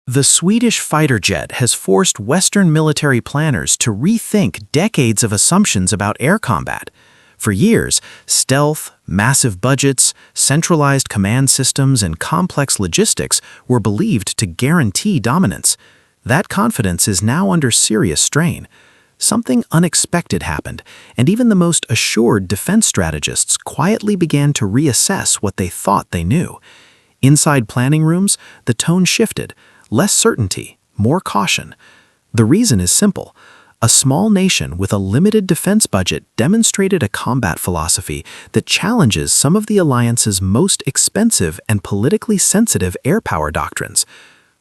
The Swedish fighter jet has forced Western military planners to rethink decades of assumptions about air combat. For years, stealth, massive budgets, centralized command systems, and complex logistics were believed to guarantee dominance. That confidence is now under serious strain. Something unexpected happened, and even the most assured defense strategists quietly began to reassess what they thought they knew. Inside planning rooms, the tone shifted. Less certainty, more caution. The reason is simple. A small nation with a limited defense budget demonstrated a combat philosophy that challenges some of the alliance's most expensive and politically sensitive air power doctrines.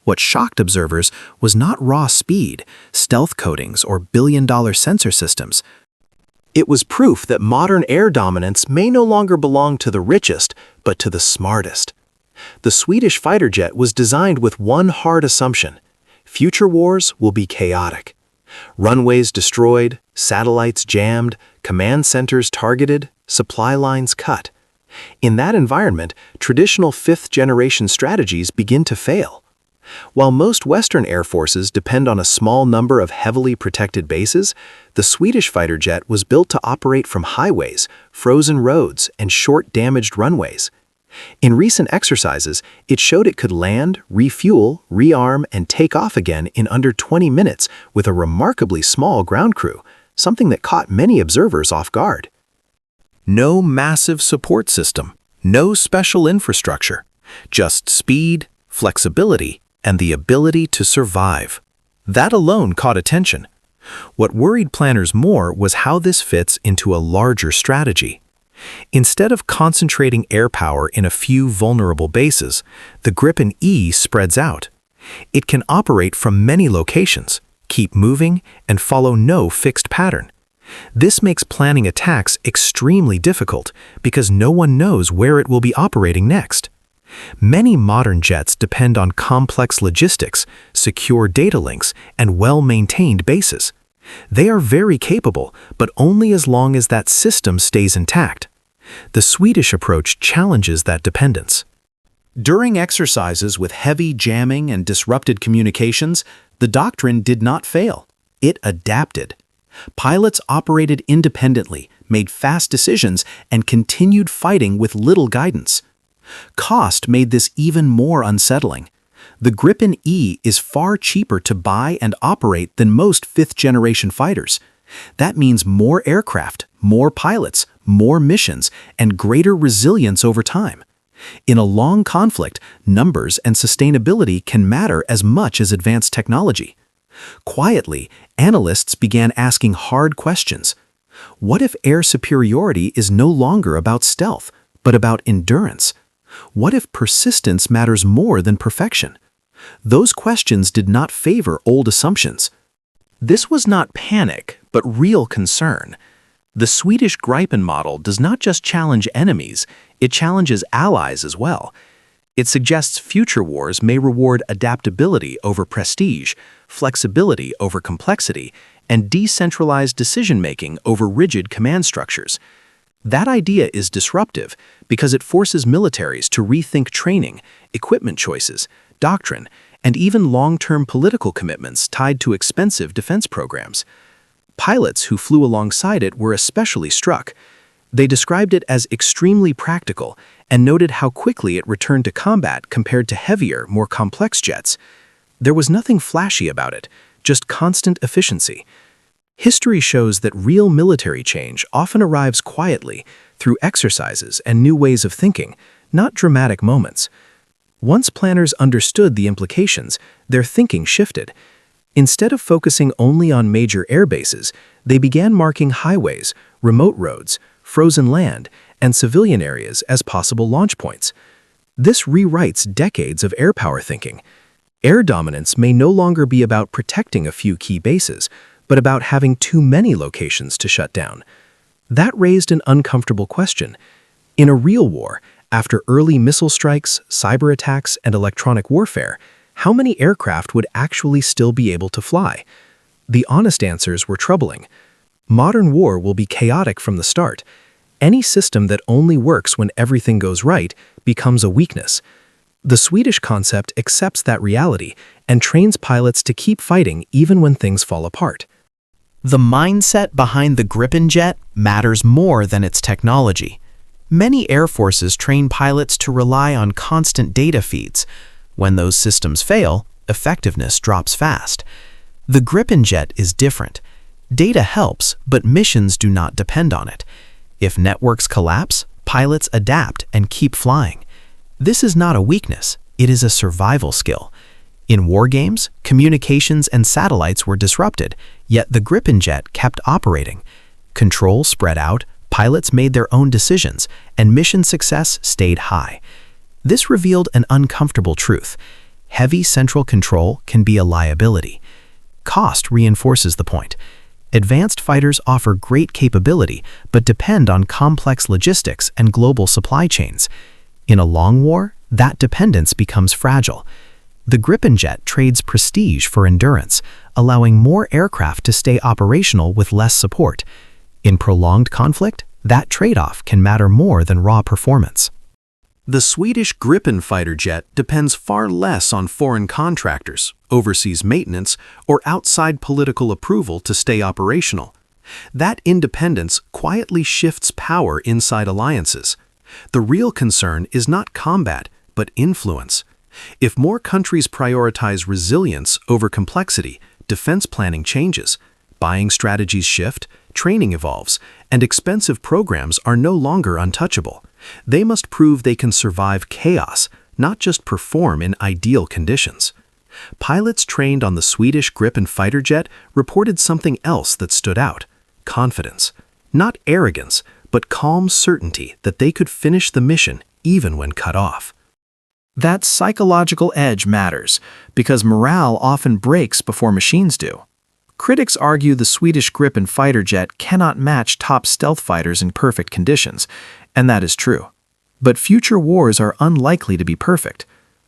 What shocked observers was not raw speed, stealth coatings, or billion-dollar sensor systems. It was proof that modern air dominance may no longer belong to the richest, but to the smartest. The Swedish fighter jet was designed with one hard assumption: future wars will be chaotic. Runways destroyed, satellites jammed, command centers targeted, supply lines cut. In that environment, traditional fifth-generation strategies begin to fail. While most Western air forces depend on a small number of heavily protected bases, the Swedish fighter jet was built to operate from highways, frozen roads, and short damaged runways. In recent exercises, it showed it could land, refuel, rearm, and take off again in under 20 minutes with a remarkably small ground crew, something that caught many observers off guard. No massive support system, no special infrastructure, just speed, flexibility, and the ability to survive. That alone caught attention. What worried planners more was how this fits into a larger strategy. Instead of concentrating air power in a few vulnerable bases, the Gripen E spreads out. It can operate from many locations, keep moving, and follow no fixed pattern. This makes planning attacks extremely difficult because no one knows where it will be operating next. Many modern jets depend on complex logistics, secure data links, and well-maintained bases. They are very capable, but only as long as that system stays intact. The Swedish approach challenges that dependence. During exercises with heavy jamming and disrupted communications, the doctrine did not fail. It adapted. Pilots operated independently, made fast decisions, and continued fighting with little guidance. Cost made this even more unsettling. The Gripen E is far cheaper to buy and operate than most fifth-generation fighters. That means more aircraft, more pilots, more missions, and greater resilience over time. In a long conflict, numbers and sustainability can matter as much as advanced technology. Quietly, analysts began asking hard questions. What if air superiority is no longer about stealth, but about endurance? What if persistence matters more than perfection? Those questions did not favor old assumptions. This was not panic, but real concern. The Swedish Gripen model does not just challenge enemies, it challenges allies as well. It suggests future wars may reward adaptability over prestige, flexibility over complexity, and decentralized decision-making over rigid command structures. That idea is disruptive because it forces militaries to rethink training, equipment choices, doctrine, and even long-term political commitments tied to expensive defense programs. Pilots who flew alongside it were especially struck. They described it as extremely practical and noted how quickly it returned to combat compared to heavier, more complex jets. There was nothing flashy about it, just constant efficiency. History shows that real military change often arrives quietly through exercises and new ways of thinking, not dramatic moments. Once planners understood the implications, their thinking shifted. Instead of focusing only on major air bases, they began marking highways, remote roads, frozen land, and civilian areas as possible launch points. This rewrites decades of air power thinking. Air dominance may no longer be about protecting a few key bases, but about having too many locations to shut down. That raised an uncomfortable question. In a real war, after early missile strikes, cyber attacks, and electronic warfare, how many aircraft would actually still be able to fly? The honest answers were troubling. Modern war will be chaotic from the start. Any system that only works when everything goes right becomes a weakness. The Swedish concept accepts that reality and trains pilots to keep fighting even when things fall apart. The mindset behind the Gripen jet matters more than its technology. Many air forces train pilots to rely on constant data feeds. When those systems fail, effectiveness drops fast. The Gripen jet is different. Data helps, but missions do not depend on it. If networks collapse, pilots adapt and keep flying. This is not a weakness, it is a survival skill. In war games, communications and satellites were disrupted, yet the Gripen jet kept operating. Control spread out, pilots made their own decisions, and mission success stayed high. This revealed an uncomfortable truth. Heavy central control can be a liability. Cost reinforces the point. Advanced fighters offer great capability, but depend on complex logistics and global supply chains. In a long war, that dependence becomes fragile. The Gripen jet trades prestige for endurance, allowing more aircraft to stay operational with less support. In prolonged conflict, that trade-off can matter more than raw performance. The Swedish Gripen fighter jet depends far less on foreign contractors, overseas maintenance, or outside political approval to stay operational. That independence quietly shifts power inside alliances. The real concern is not combat, but influence. If more countries prioritize resilience over complexity, defense planning changes, buying strategies shift, training evolves, and expensive programs are no longer untouchable. They must prove they can survive chaos, not just perform in ideal conditions. Pilots trained on the Swedish Gripen fighter jet reported something else that stood out: confidence. Not arrogance, but calm certainty that they could finish the mission even when cut off. That psychological edge matters, because morale often breaks before machines do. Critics argue the Swedish Gripen fighter jet cannot match top stealth fighters in perfect conditions, and that is true. But future wars are unlikely to be perfect.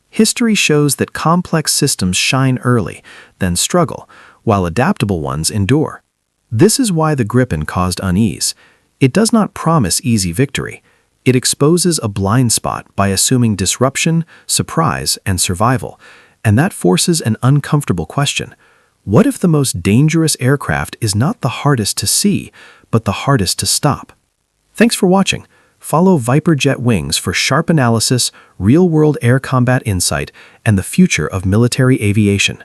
History shows that complex systems shine early, then struggle, while adaptable ones endure. This is why the Gripen caused unease. It does not promise easy victory. It exposes a blind spot by assuming disruption, surprise, and survival, and that forces an uncomfortable question. What if the most dangerous aircraft is not the hardest to see, but the hardest to stop? Thanks for watching. Follow viperJet Wings for sharp analysis, real-world air combat insight, and the future of military aviation.